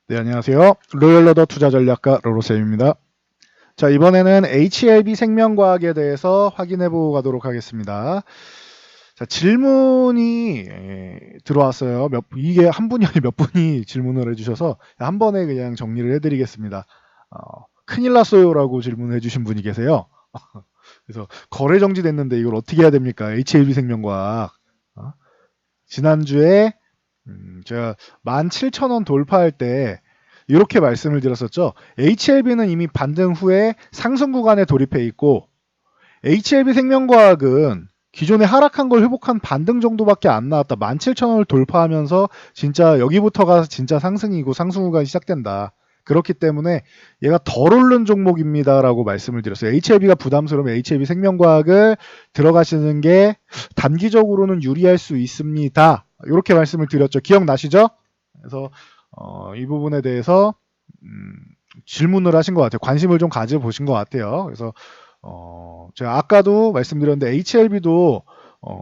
네, 안녕하세요. 로열러더 투자전략가 로로쌤입니다. 자, 이번에는 HLB 생명과학에 대해서 확인해보고 가도록 하겠습니다. 자, 질문이 들어왔어요. 이게 한 분이 아니라 몇 분이 질문을 해주셔서 한 번에 그냥 정리를 해드리겠습니다. 큰일 났어요라고 질문해주신 분이 계세요. 그래서 거래 정지됐는데 이걸 어떻게 해야 됩니까? HLB 생명과학. 지난주에 제가 17,000원 돌파할 때 이렇게 말씀을 드렸었죠. HLB는 이미 반등 후에 상승 구간에 돌입해 있고 HLB 생명과학은 기존에 하락한 걸 회복한 반등 정도밖에 안 나왔다. 17,000원을 돌파하면서 진짜 여기부터가 진짜 상승이고 상승 구간이 시작된다. 그렇기 때문에 얘가 덜 오른 종목입니다라고 말씀을 드렸어요. HLB가 부담스러우면 HLB 생명과학을 들어가시는 게 단기적으로는 유리할 수 있습니다. 이렇게 말씀을 드렸죠. 기억나시죠? 그래서 이 부분에 대해서 질문을 하신 것 같아요. 관심을 좀 가져보신 것 같아요. 그래서 제가 아까도 말씀드렸는데 HLB도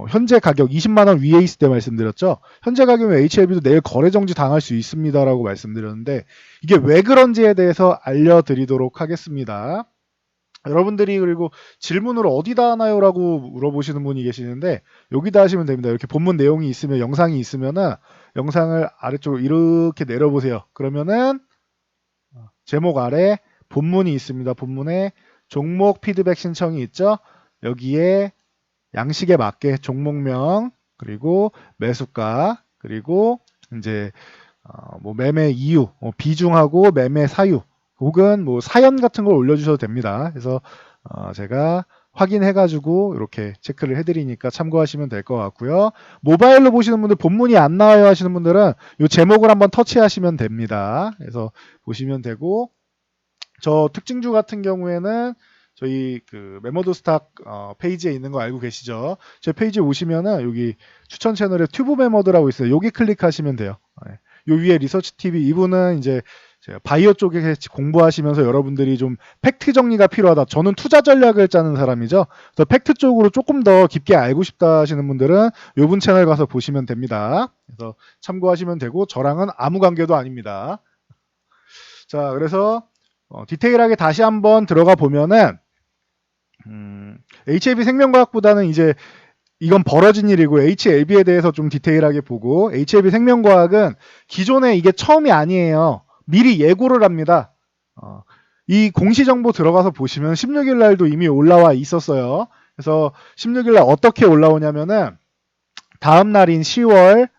현재 가격 20만원 위에 있을 때 말씀드렸죠. 현재 가격이면 HLB도 내일 거래 정지 당할 수 있습니다라고 말씀드렸는데 이게 왜 그런지에 대해서 알려드리도록 하겠습니다. 여러분들이 그리고 질문을 어디다 하나요? 라고 물어보시는 분이 계시는데 여기다 하시면 됩니다. 이렇게 본문 내용이 있으면 영상이 있으면은 영상을 아래쪽으로 이렇게 내려보세요. 그러면은 제목 아래 본문이 있습니다. 본문에 종목 피드백 신청이 있죠. 여기에 양식에 맞게 종목명 그리고 매수가 그리고 이제 뭐 매매 이유 비중하고 매매 사유 혹은 뭐 사연 같은 걸 올려주셔도 됩니다. 그래서 제가 확인해가지고 이렇게 체크를 해드리니까 참고하시면 될 것 같고요. 모바일로 보시는 분들 본문이 안 나와요 하시는 분들은 이 제목을 한번 터치하시면 됩니다. 그래서 보시면 되고 저 특징주 같은 경우에는 저희 그 메모드 스탁 페이지에 있는 거 알고 계시죠? 제 페이지에 오시면은 여기 추천 채널에 튜브 메모드라고 있어요. 여기 클릭하시면 돼요. 요 위에 리서치 TV 이분은 이제 바이오 쪽에 공부하시면서 여러분들이 좀 팩트 정리가 필요하다. 저는 투자 전략을 짜는 사람이죠. 그래서 팩트 쪽으로 조금 더 깊게 알고 싶다 하시는 분들은 요분 채널 가서 보시면 됩니다. 그래서 참고하시면 되고 저랑은 아무 관계도 아닙니다. 자, 그래서 디테일하게 다시 한번 들어가 보면은 HLB 생명과학보다는 이제 이건 벌어진 일이고 HLB에 대해서 좀 디테일하게 보고 HLB 생명과학은 기존에 이게 처음이 아니에요. 미리 예고를 합니다. 이 공시정보 들어가서 보시면 16일 날도 이미 올라와 있었어요. 그래서 16일 날 어떻게 올라오냐면은 다음 날인 10월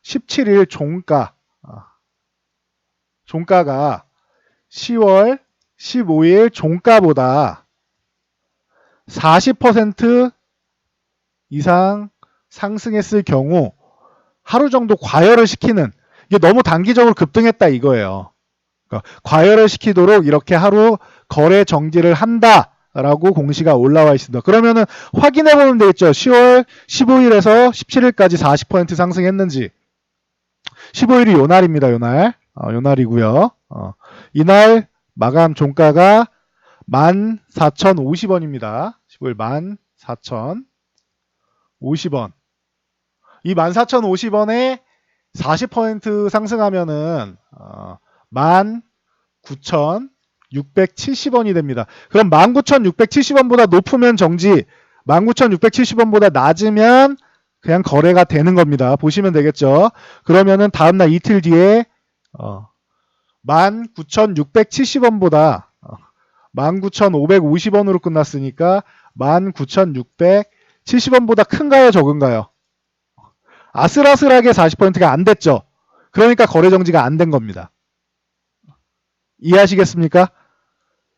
17일 종가가 10월 15일 종가보다 40% 이상 상승했을 경우 하루 정도 과열을 시키는 이게 너무 단기적으로 급등했다 이거예요. 그러니까 과열을 시키도록 이렇게 하루 거래 정지를 한다라고 공시가 올라와 있습니다. 그러면은 확인해 보면 되겠죠. 10월 15일에서 17일까지 40% 상승했는지. 15일이 요 날입니다. 요 날. 요 날이고요. 이날 마감 종가가 14,050원입니다. 15일 14,050원. 이 14,050원에 40% 상승하면은 19,670원이 됩니다. 그럼 19,670원보다 높으면 정지, 19,670원보다 낮으면 그냥 거래가 되는 겁니다. 보시면 되겠죠. 그러면은 다음날 이틀 뒤에 19,670원보다 19,550원으로 끝났으니까 19,670원보다 큰가요 적은가요? 아슬아슬하게 40%가 안 됐죠. 그러니까 거래 정지가 안 된 겁니다. 이해하시겠습니까?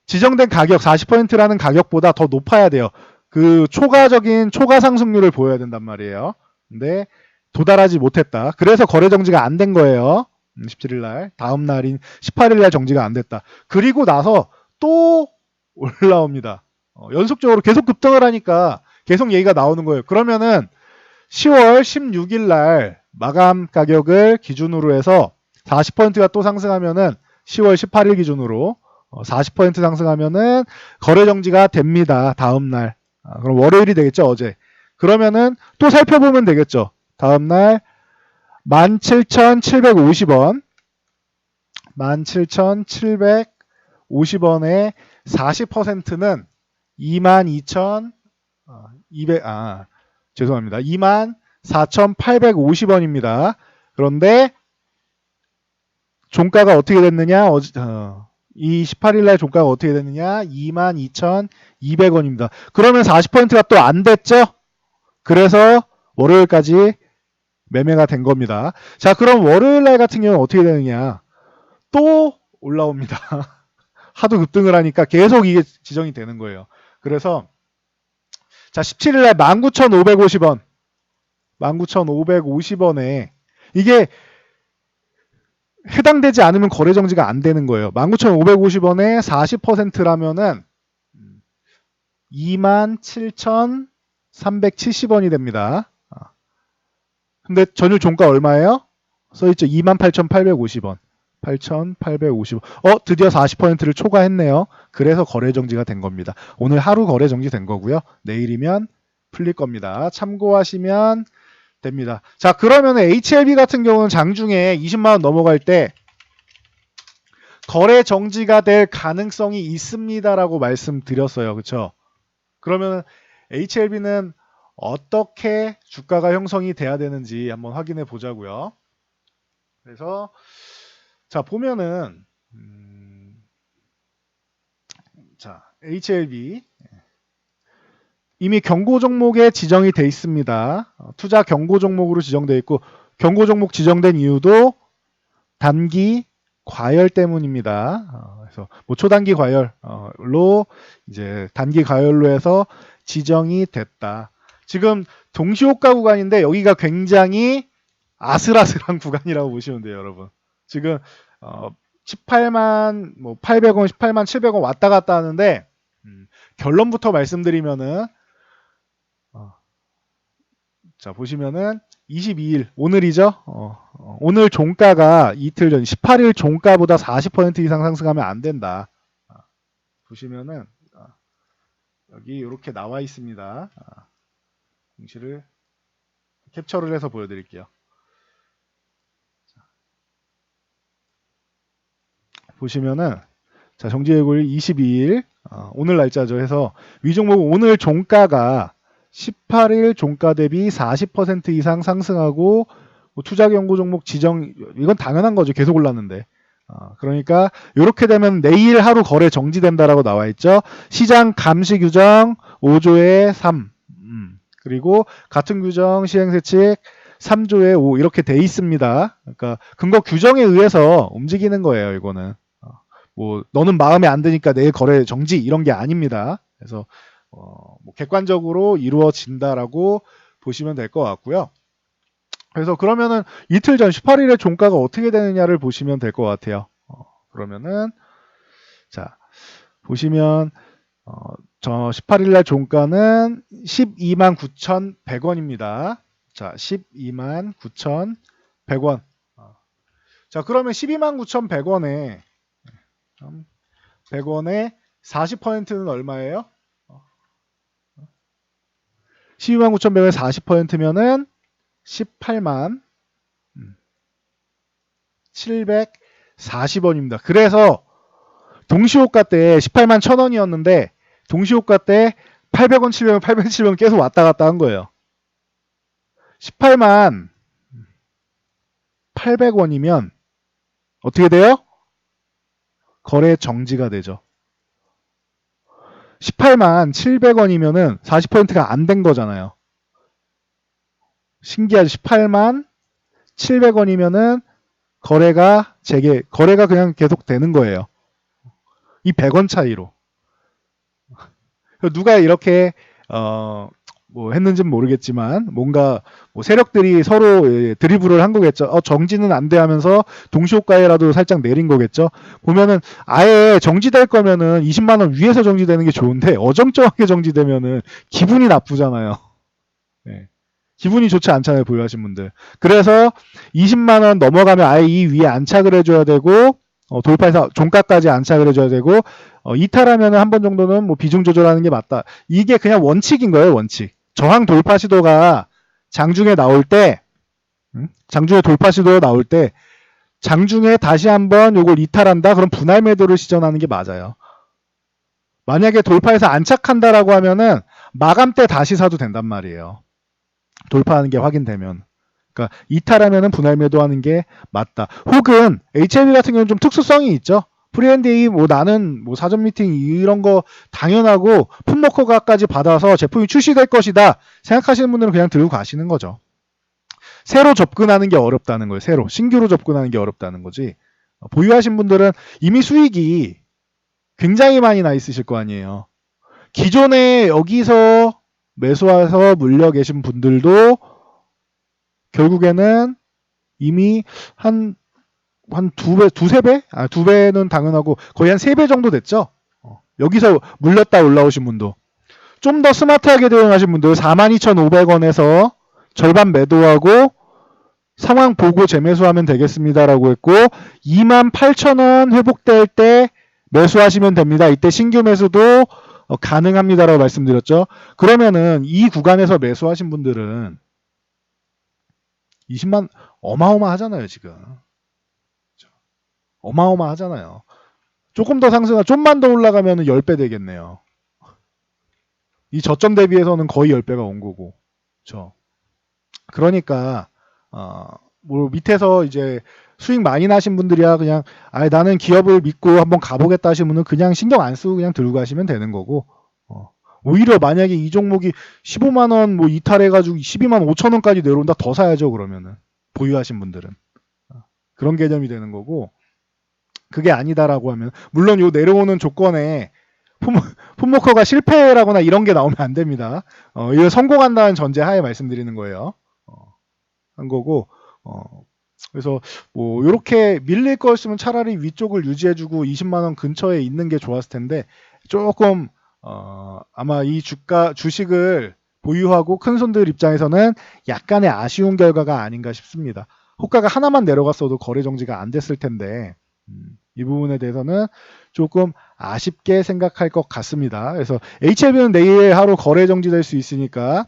지정된 가격 40%라는 가격보다 더 높아야 돼요. 그 초과적인 초과 상승률을 보여야 된단 말이에요. 근데 도달하지 못했다. 그래서 거래 정지가 안 된 거예요. 17일 날 다음 날인 18일 날 정지가 안 됐다. 그리고 나서 또 올라옵니다. 연속적으로 계속 급등을 하니까 계속 얘기가 나오는 거예요. 그러면은 10월 16일 날 마감 가격을 기준으로 해서 40%가 또 상승하면은 10월 18일 기준으로 40% 상승하면은 거래 정지가 됩니다. 다음 날. 그럼 월요일이 되겠죠, 어제. 그러면은 또 살펴보면 되겠죠. 다음 날 17,750원. 17,750원의 40%는 22,200, 죄송합니다. 24,850원입니다. 그런데 종가가 어떻게 됐느냐? 이 18일날 종가가 어떻게 됐느냐? 22,200원입니다. 그러면 40%가 또 안 됐죠? 그래서 월요일까지 매매가 된 겁니다. 자, 그럼 월요일날 같은 경우는 어떻게 되느냐? 또 올라옵니다. 하도 급등을 하니까 계속 이게 지정이 되는 거예요. 그래서 자, 17일날 19,550원. 19,550원에 이게 해당되지 않으면 거래 정지가 안 되는 거예요. 19,550원에 40%라면은 27,370원이 됩니다. 근데 전일 종가 얼마예요? 써있죠. 28,850원. 8,850원. 드디어 40%를 초과했네요. 그래서 거래 정지가 된 겁니다. 오늘 하루 거래 정지 된 거고요. 내일이면 풀릴 겁니다. 참고하시면 됩니다. 자, 그러면 HLB 같은 경우는 장중에 20만원 넘어갈 때 거래 정지가 될 가능성이 있습니다라고 말씀드렸어요. 그렇죠? 그러면 HLB는 어떻게 주가가 형성이 돼야 되는지 한번 확인해 보자고요. 그래서 자, 보면은 자, HLB 이미 경고 종목에 지정이 돼 있습니다. 투자 경고 종목으로 지정되어 있고, 경고 종목 지정된 이유도 단기 과열 때문입니다. 그래서 뭐 초단기 과열로 이제 단기 과열로 해서 지정이 됐다. 지금 동시호가 구간인데 여기가 굉장히 아슬아슬한 구간이라고 보시면 돼요, 여러분. 지금 18만 뭐 800원, 18만 700원 왔다 갔다 하는데 결론부터 말씀드리면은 자, 보시면은 22일 오늘이죠. 오늘 종가가 이틀 전 18일 종가보다 40% 이상 상승하면 안 된다. 보시면은 여기 이렇게 나와 있습니다. 공시를 캡처를 해서 보여드릴게요. 보시면은 자, 정지해고일 22일 오늘 날짜죠. 해서 위종목 오늘 종가가 18일 종가 대비 40% 이상 상승하고 투자 경고 종목 지정, 이건 당연한 거죠. 계속 올랐는데. 그러니까 이렇게 되면 내일 하루 거래 정지된다라고 나와 있죠. 시장 감시 규정 5조의 3 그리고 같은 규정 시행세칙 3조의 5 이렇게 돼 있습니다. 그러니까 근거 규정에 의해서 움직이는 거예요. 이거는 뭐 너는 마음에 안 드니까 내일 거래 정지 이런 게 아닙니다. 그래서 뭐 객관적으로 이루어진다라고 보시면 될 것 같고요. 그래서 그러면은 이틀 전 18일에 종가가 어떻게 되느냐를 보시면 될 것 같아요. 그러면은 자, 보시면 저 18일 날 종가는 129,100원입니다. 자, 129,100원. 자, 그러면 129,100원에 100원에 40%는 얼마예요? 129,100원에 40%면은 18만 740원입니다. 그래서 동시호가 때 18만 1,000원이었는데 동시호가 때 800원, 700원, 800원, 700원 계속 왔다 갔다 한 거예요. 18만 800원이면 어떻게 돼요? 거래 정지가 되죠. 18만 700원이면은 40%가 안 된 거잖아요. 신기하죠. 18만 700원이면은 거래가 그냥 계속 되는 거예요. 이 100원 차이로. 누가 이렇게 뭐 했는지는 모르겠지만 뭔가 뭐 세력들이 서로 드리블을 한 거겠죠. 정지는 안 돼 하면서 동시호가에라도 살짝 내린 거겠죠. 보면은 아예 정지될 거면은 20만 원 위에서 정지되는 게 좋은데 어정쩡하게 정지되면은 기분이 나쁘잖아요. 네. 기분이 좋지 않잖아요, 보유하신 분들. 그래서 20만 원 넘어가면 아예 이 위에 안착을 해줘야 되고 돌파해서 종가까지 안착을 해줘야 되고 이탈하면 한 번 정도는 뭐 비중 조절하는 게 맞다. 이게 그냥 원칙인 거예요, 원칙. 저항 돌파 시도가 장중에 나올 때, 장중에 돌파 시도가 나올 때 장중에 다시 한번 요걸 이탈한다? 그럼 분할 매도를 시전하는 게 맞아요. 만약에 돌파해서 안착한다라고 하면은 마감 때 다시 사도 된단 말이에요. 돌파하는 게 확인되면. 그러니까 이탈하면은 분할 매도하는 게 맞다. 혹은 HLB 같은 경우는 좀 특수성이 있죠. 프리앤데이 뭐 나는 뭐 사전 미팅 이런 거 당연하고 품목허가까지 받아서 제품이 출시될 것이다 생각하시는 분들은 그냥 들고 가시는 거죠. 새로 접근하는 게 어렵다는 거예요. 새로 신규로 접근하는 게 어렵다는 거지. 보유하신 분들은 이미 수익이 굉장히 많이 나 있으실 거 아니에요. 기존에 여기서 매수해서 물려 계신 분들도 결국에는 이미 한 두 배, 두세 배? 두 배는 당연하고 거의 한 세 배 정도 됐죠. 여기서 물렸다 올라오신 분도. 좀 더 스마트하게 대응하신 분들 42,500원에서 절반 매도하고 상황 보고 재매수하면 되겠습니다라고 했고 28,000원 회복될 때 매수하시면 됩니다. 이때 신규 매수도 가능합니다라고 말씀드렸죠. 그러면은 이 구간에서 매수하신 분들은 20만 어마어마하잖아요, 지금. 어마어마하잖아요. 조금 더 상승하 좀만 더 올라가면 10배 되겠네요. 이 저점 대비해서는 거의 10배가 온 거고. 그렇죠. 그러니까 뭐 밑에서 이제 수익 많이 나신 분들이야 그냥 나는 기업을 믿고 한번 가보겠다 하시는 분은 그냥 신경 안 쓰고 그냥 들고 가시면 되는 거고 오히려 만약에 이 종목이 15만 원 뭐 이탈해가지고 12만 5천 원까지 내려온다 더 사야죠 그러면은 보유하신 분들은 그런 개념이 되는 거고 그게 아니다라고 하면 물론 요 내려오는 조건에 품목허가 실패라거나 이런 게 나오면 안 됩니다. 이거 성공한다는 전제하에 말씀드리는 거예요. 한 거고 그래서 뭐 이렇게 밀릴 거였으면 차라리 위쪽을 유지해주고 20만 원 근처에 있는 게 좋았을 텐데 조금 아마 이 주식을 보유하고 큰 손들 입장에서는 약간의 아쉬운 결과가 아닌가 싶습니다. 호가가 하나만 내려갔어도 거래 정지가 안 됐을 텐데 이 부분에 대해서는 조금 아쉽게 생각할 것 같습니다. 그래서 HLB는 내일 하루 거래 정지될 수 있으니까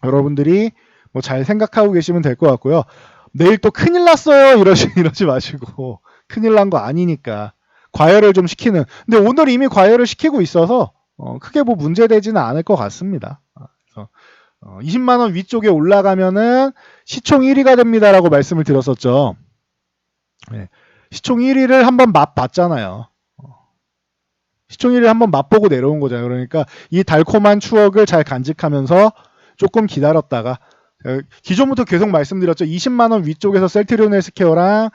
여러분들이 뭐 잘 생각하고 계시면 될 것 같고요. 내일 또 큰일 났어요 이러지 마시고 큰일 난 거 아니니까 과열을 좀 시키는 근데 오늘 이미 과열을 시키고 있어서 크게 뭐 문제되지는 않을 것 같습니다. 그래서 20만 원 위쪽에 올라가면은 시총 1위가 됩니다라고 말씀을 드렸었죠. 네. 시총 1위를 한번 맛봤잖아요. 시총 1위를 한번 맛보고 내려온 거잖아요. 그러니까 이 달콤한 추억을 잘 간직하면서 조금 기다렸다가 기존부터 계속 말씀드렸죠. 20만 원 위쪽에서 셀트리온 헬스케어랑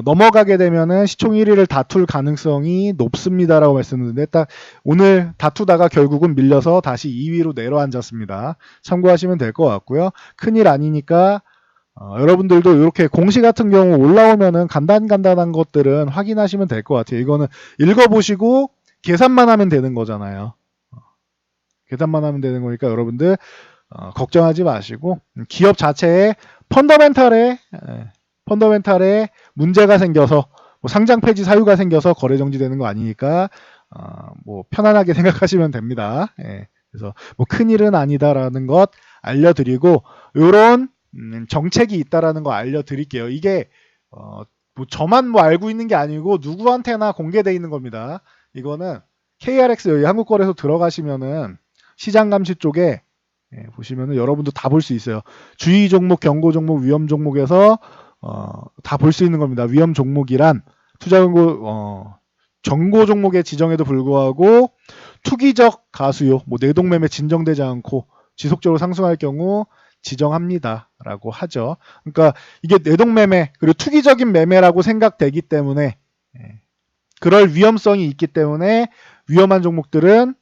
넘어가게 되면은 시총 1위를 다툴 가능성이 높습니다라고 말씀드렸는데 딱 오늘 다투다가 결국은 밀려서 다시 2위로 내려앉았습니다. 참고하시면 될 것 같고요. 큰일 아니니까 여러분들도 이렇게 공시 같은 경우 올라오면은 간단한 것들은 확인하시면 될 것 같아요. 이거는 읽어보시고 계산만 하면 되는 거잖아요. 계산만 하면 되는 거니까 여러분들 걱정하지 마시고 기업 자체에 펀더멘탈에 문제가 생겨서 뭐 상장 폐지 사유가 생겨서 거래 정지되는 거 아니니까 뭐 편안하게 생각하시면 됩니다. 그래서 뭐 큰일은 아니다라는 것 알려드리고 이런 정책이 있다라는 거 알려드릴게요. 이게 뭐 저만 뭐 알고 있는 게 아니고 누구한테나 공개되어 있는 겁니다. 이거는 KRX 여기 한국거래소 들어가시면은 시장 감시 쪽에 보시면은 여러분도 다 볼 수 있어요. 주의 종목, 경고 종목, 위험 종목에서 다 볼 수 있는 겁니다. 위험 종목이란 투자 정보 종목의 지정에도 불구하고 투기적 가수요, 뭐 내동매매 진정되지 않고 지속적으로 상승할 경우 지정합니다라고 하죠. 그러니까 이게 내동매매 그리고 투기적인 매매라고 생각되기 때문에 그럴 위험성이 있기 때문에 위험한 종목들은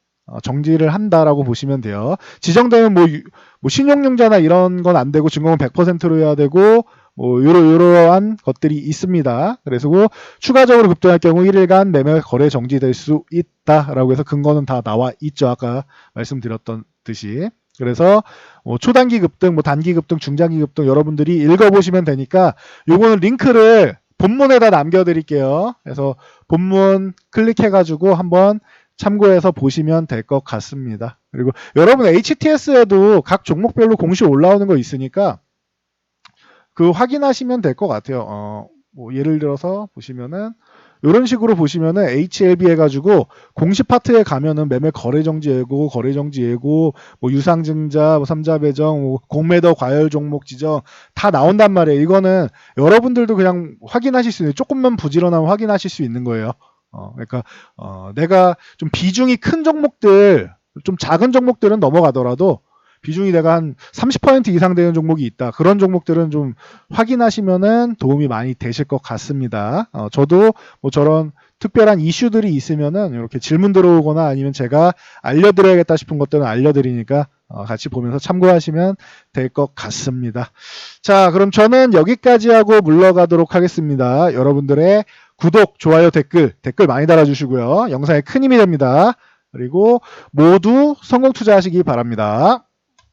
정지를 한다라고 보시면 돼요. 지정되면 뭐 신용융자나 이런 건 안 되고 증거는 100%로 해야 되고 뭐 이러한 것들이 있습니다. 그래서 추가적으로 급등할 경우 1일간 매매 거래 정지될 수 있다라고 해서 근거는 다 나와 있죠. 아까 말씀드렸던 듯이. 그래서 초단기 급등, 뭐 단기 급등, 중장기 급등 여러분들이 읽어보시면 되니까 요거는 링크를 본문에다 남겨드릴게요. 그래서 본문 클릭해가지고 한번 참고해서 보시면 될 것 같습니다. 그리고 여러분 HTS에도 각 종목별로 공시 올라오는 거 있으니까 그 확인하시면 될 것 같아요. 뭐 예를 들어서 보시면은 이런 식으로 보시면은 HLB 해가지고 공시 파트에 가면은 매매 거래정지 예고, 거래정지 예고, 뭐 유상증자, 뭐 삼자 배정, 뭐 공매도 과열 종목 지정 다 나온단 말이에요. 이거는 여러분들도 그냥 확인하실 수 있는, 조금만 부지런하면 확인하실 수 있는 거예요. 그러니까 내가 좀 비중이 큰 종목들, 좀 작은 종목들은 넘어가더라도 비중이 내가 한 30% 이상 되는 종목이 있다. 그런 종목들은 좀 확인하시면은 도움이 많이 되실 것 같습니다. 저도 뭐 저런 특별한 이슈들이 있으면은 이렇게 질문 들어오거나 아니면 제가 알려드려야겠다 싶은 것들은 알려드리니까 같이 보면서 참고하시면 될 것 같습니다. 자, 그럼 저는 여기까지 하고 물러가도록 하겠습니다. 여러분들의 구독, 좋아요, 댓글 많이 달아주시고요. 영상에 큰 힘이 됩니다. 그리고 모두 성공 투자하시기 바랍니다.